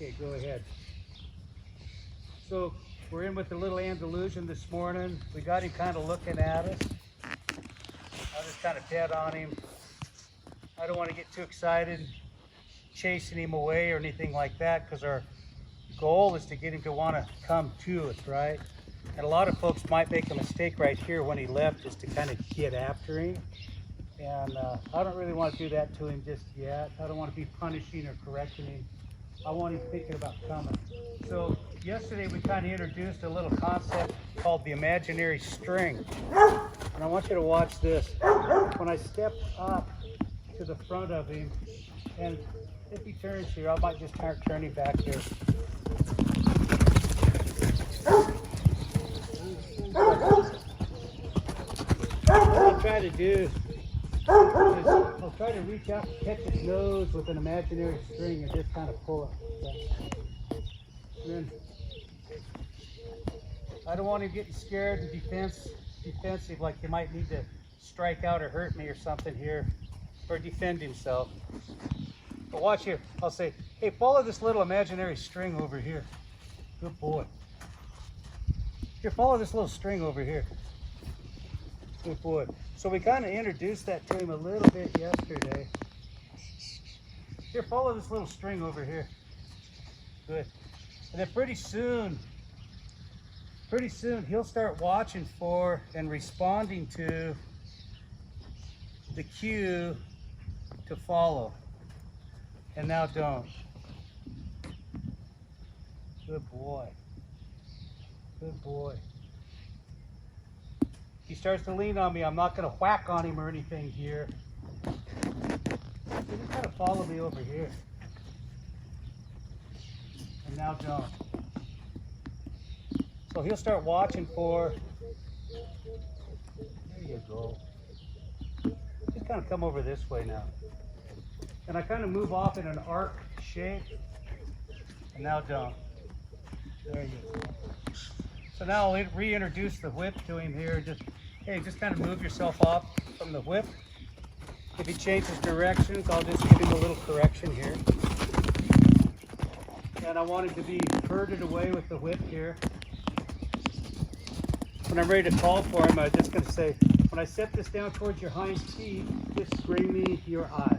Okay, go ahead. So we're in with the little Andalusian this morning. We got him kind of looking at us. I'll just kind of pet on him. I don't want to get too excited chasing him away or anything like that, because our goal is to get him to want to come to us, right? And a lot of folks might make a mistake right here when he left, just to kind of get after him. And I don't really want to do that to him just yet. I don't want to be punishing or correcting him. I want him thinking about coming. So yesterday we kind of introduced a little concept called the imaginary string. And I want you to watch this. When I step up to the front of him, and if he turns here, I might just turn him back here. What I'll try to do is I'll try to reach out and catch his nose with an imaginary string and just kind of pull it. Okay. And then I don't want him getting scared and defensive, like he might need to strike out or hurt me or something here, or defend himself. But watch here. I'll say, hey, follow this little imaginary string over here. Good boy. Here, follow this little string over here. Good boy. So we kind of introduced that to him a little bit yesterday. Here, follow this little string over here. Good. And then pretty soon he'll start watching for and responding to the cue to follow. And now don't. Good boy. Good boy. He starts to lean on me, I'm not going to whack on him or anything here. So just kind of follow me over here. And now don't. So he'll start watching for, there you go. Just kind of come over this way now. And I kind of move off in an arc shape. And now don't. There you go. So now I'll reintroduce the whip to him here. Just kind of move yourself off from the whip. If he changes directions, I'll just give him a little correction here. And I want him to be herded away with the whip here. When I'm ready to call for him, I'm just going to say, when I set this down towards your hind feet, just bring me your eye.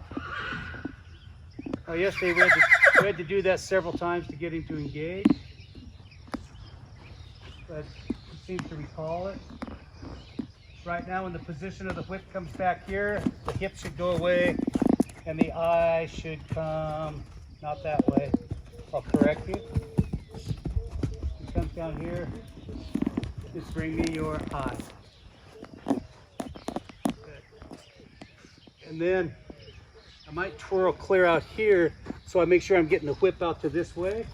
Now yesterday we had to do that several times to get him to engage. But he seems to recall it. Right now when the position of the whip comes back here, the hip should go away and the eye should come not that way. I'll correct you. He comes down here, just bring me your eye. Good. And then I might twirl clear out here so I make sure I'm getting the whip out to this way.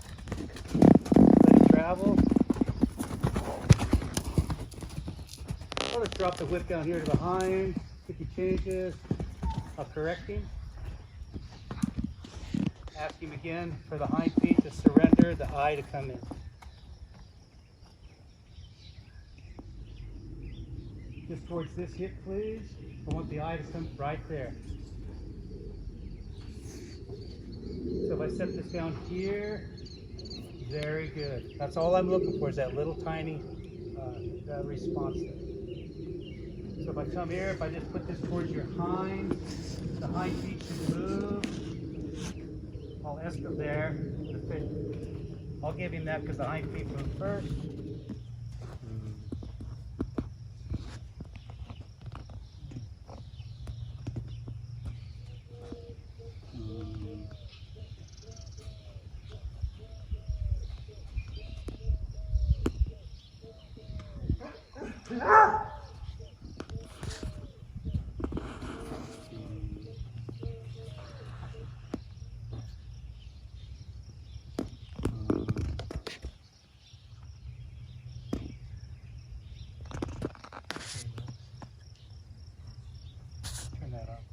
Let it travel. I'll just drop the whip down here to the hind. If he changes, I'll correct him. Ask him again for the hind feet to surrender, the eye to come in. Just towards this hip, please. I want the eye to come right there. So if I set this down here, very good. That's all I'm looking for, is that little tiny response there. So if I come here, if I just put this towards your hind, the hind feet should move. I'll escort there. I'll give him that because the hind feet move first.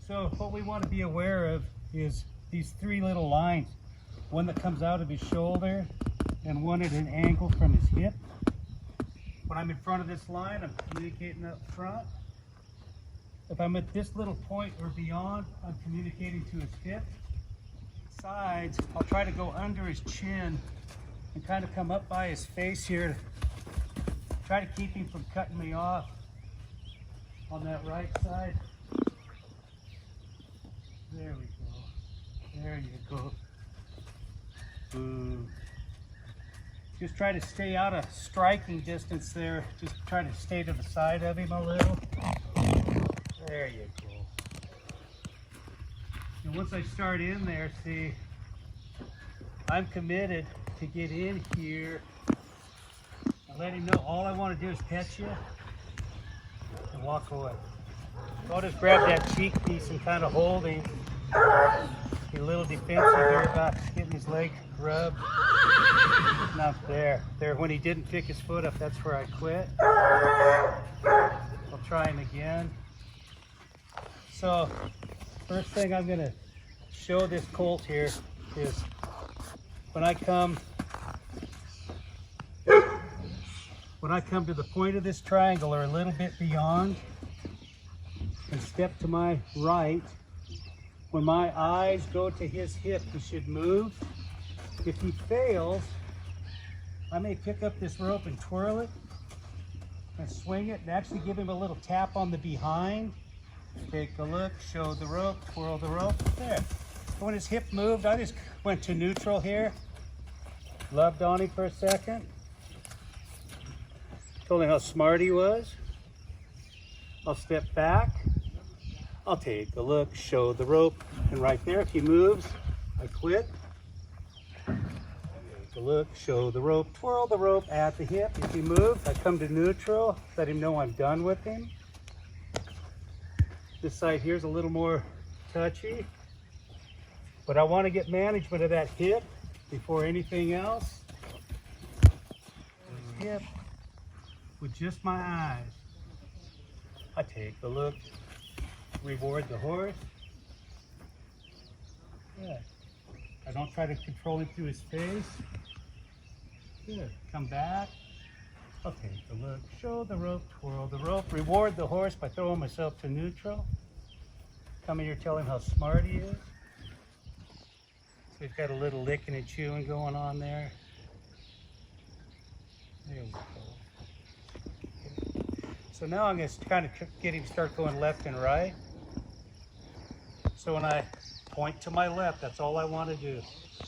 So what we want to be aware of is these three little lines. One that comes out of his shoulder and one at an angle from his hip. When I'm in front of this line, I'm communicating up front. If I'm at this little point or beyond, I'm communicating to his hip. sides, I'll try to go under his chin and kind of come up by his face here. Try to keep him from cutting me off on that right side. There we go. There you go. Ooh. Just try to stay out of striking distance there. Just try to stay to the side of him a little. There you go. And once I start in there, see, I'm committed to get in here and let him know all I want to do is pet you and walk away. So I'll just grab that cheek piece and kind of hold him. Get a little defensive here about getting his leg rubbed. Not there. There, when he didn't pick his foot up, that's where I quit. I'll try him again. So, first thing I'm going to show this colt here is when I come to the point of this triangle or a little bit beyond and step to my right, when my eyes go to his hip, he should move. If he fails, I may pick up this rope and twirl it and swing it and actually give him a little tap on the behind. Take a look, show the rope, twirl the rope. There. When his hip moved, I just went to neutral here. Loved on him for a second. Told him how smart he was. I'll step back. I'll take a look, show the rope. And right there, if he moves, I quit. Take a look, show the rope, twirl the rope at the hip. If he moves, I come to neutral, let him know I'm done with him. This side here is a little more touchy, but I want to get management of that hip before anything else. Hip with just my eyes. I take a look, reward the horse. Good. I don't try to control him through his face. Good. Come back. I'll take a look, show the rope, twirl the rope, reward the horse by throwing myself to neutral. Come in here, tell him how smart he is. So he's got a little licking and chewing going on there. There we go. So now I'm going to kind of get him to start going left and right. So when I point to my left, that's all I want to do.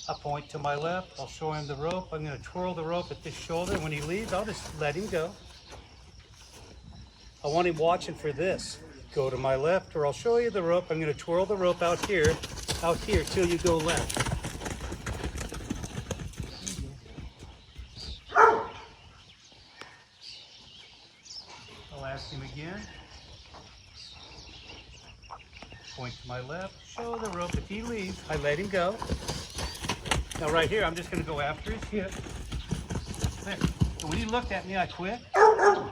I point to my left, I'll show him the rope. I'm going to twirl the rope at this shoulder. When he leaves, I'll just let him go. I want him watching for this. Go to my left, or I'll show you the rope. I'm going to twirl the rope out here till you go left. I'll ask him again. Point to my left, show the rope. If he leaves, I let him go. Now right here, I'm just going to go after his hip. There. So when he looked at me, I quit. Tell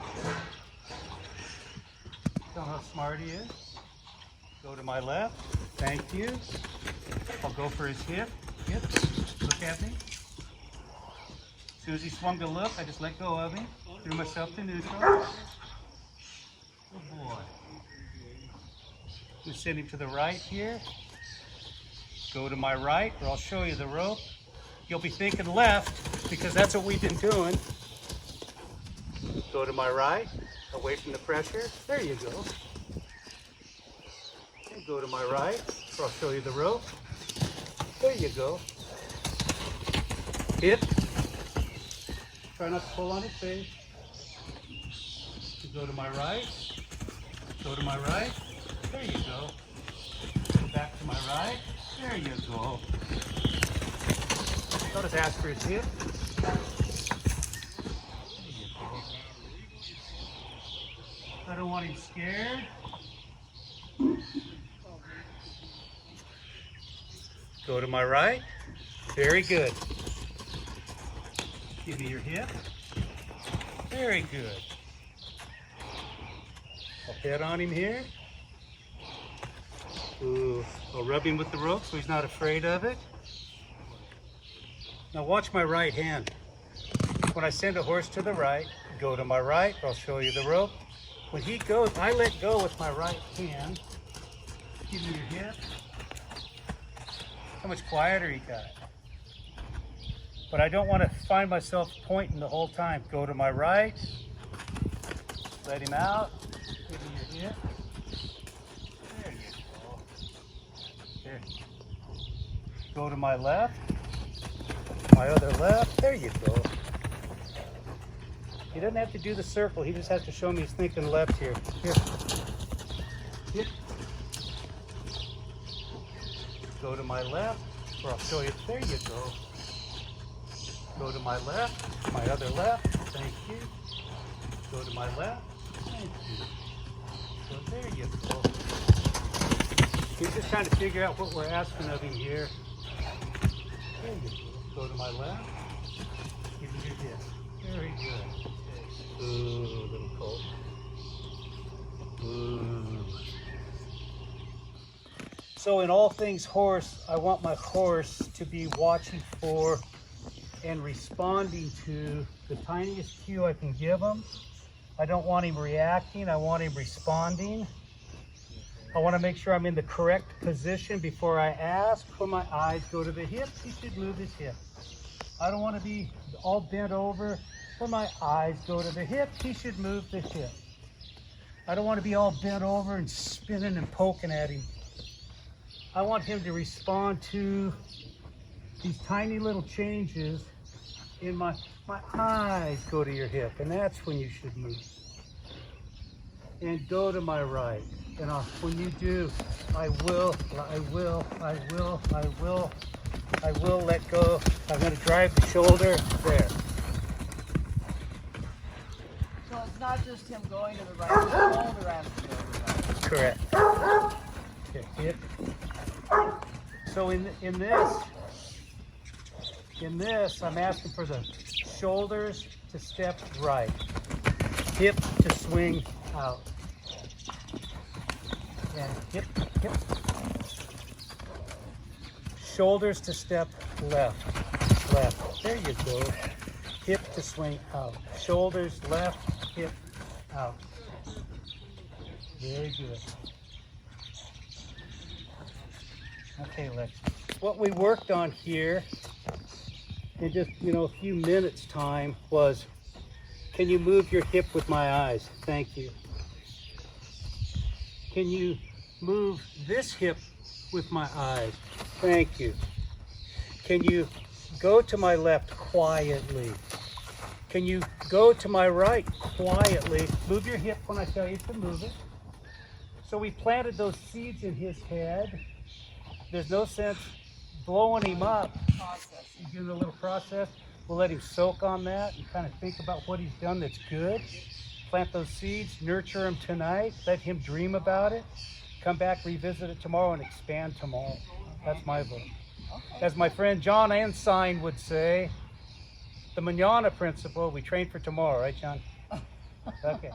him how smart he is. Go to my left. Thank you. I'll go for his hip. Hip. Look at me. As soon as he swung to look, I just let go of him. Threw myself to neutral. Good boy. I'm going to send him to the right here. Go to my right, or I'll show you the rope. You'll be thinking left, because that's what we've been doing. Go to my right, away from the pressure. There you go. And go to my right, or I'll show you the rope. There you go. Hip. Try not to pull on his face. Go to my right. Go to my right. There you go. Go back to my right. There you go. I'll just ask for his hip. There you go. I don't want him scared. Go to my right. Very good. Give me your hip. Very good. I'll pet on him here. Ooh, I'll rub him with the rope so he's not afraid of it. Now watch my right hand. When I send a horse to the right, go to my right, I'll show you the rope. When he goes, I let go with my right hand. Give me your hip. how much quieter he got. But I don't want to find myself pointing the whole time. Go to my right. Let him out. Give me your hip. There you go. There. Go to my left. My other left. There you go. He doesn't have to do the circle. He just has to show me he's thinking left here. Here. Hip. Go to my left, or I'll show you. There you go. Go to my left, my other left. Thank you. Go to my left. Thank you. So there you go. He's just trying to figure out what we're asking of him here. There you go. Go to my left. Give me your hip. Very good. Ooh, little colt. Ooh. So in all things horse, I want my horse to be watching for and responding to the tiniest cue I can give him. I don't want him reacting, I want him responding. I want to make sure I'm in the correct position before I ask. When my eyes go to the hip, he should move his hip. I don't want to be all bent over. When my eyes go to the hip, he should move the hip. I don't want to be all bent over and spinning and poking at him. I want him to respond to these tiny little changes in my eyes go to your hip, and that's when you should move. And go to my right. And when you do, I will let go. I'm going to drive the shoulder there. So it's not just him going to the right, the shoulder has to go to the right. Correct. Okay, hip. So in this, I'm asking for the shoulders to step right, hip to swing out, and hip. Shoulders to step left. There you go. Hip to swing out. Shoulders left, hip out. Very good. Okay, Lex. What we worked on here in just, a few minutes time was, can you move your hip with my eyes? Thank you. Can you move this hip with my eyes? Thank you. Can you go to my left quietly? Can you go to my right quietly? Move your hip when I tell you to move it. So we planted those seeds in his head. There's no sense blowing him up. He's doing a little process. We'll let him soak on that and kind of think about what he's done that's good. Plant those seeds, nurture him tonight, let him dream about it. Come back, revisit it tomorrow, and expand tomorrow. That's my vote. As my friend John Ensign would say, the manana principle, we train for tomorrow, right, John? Okay.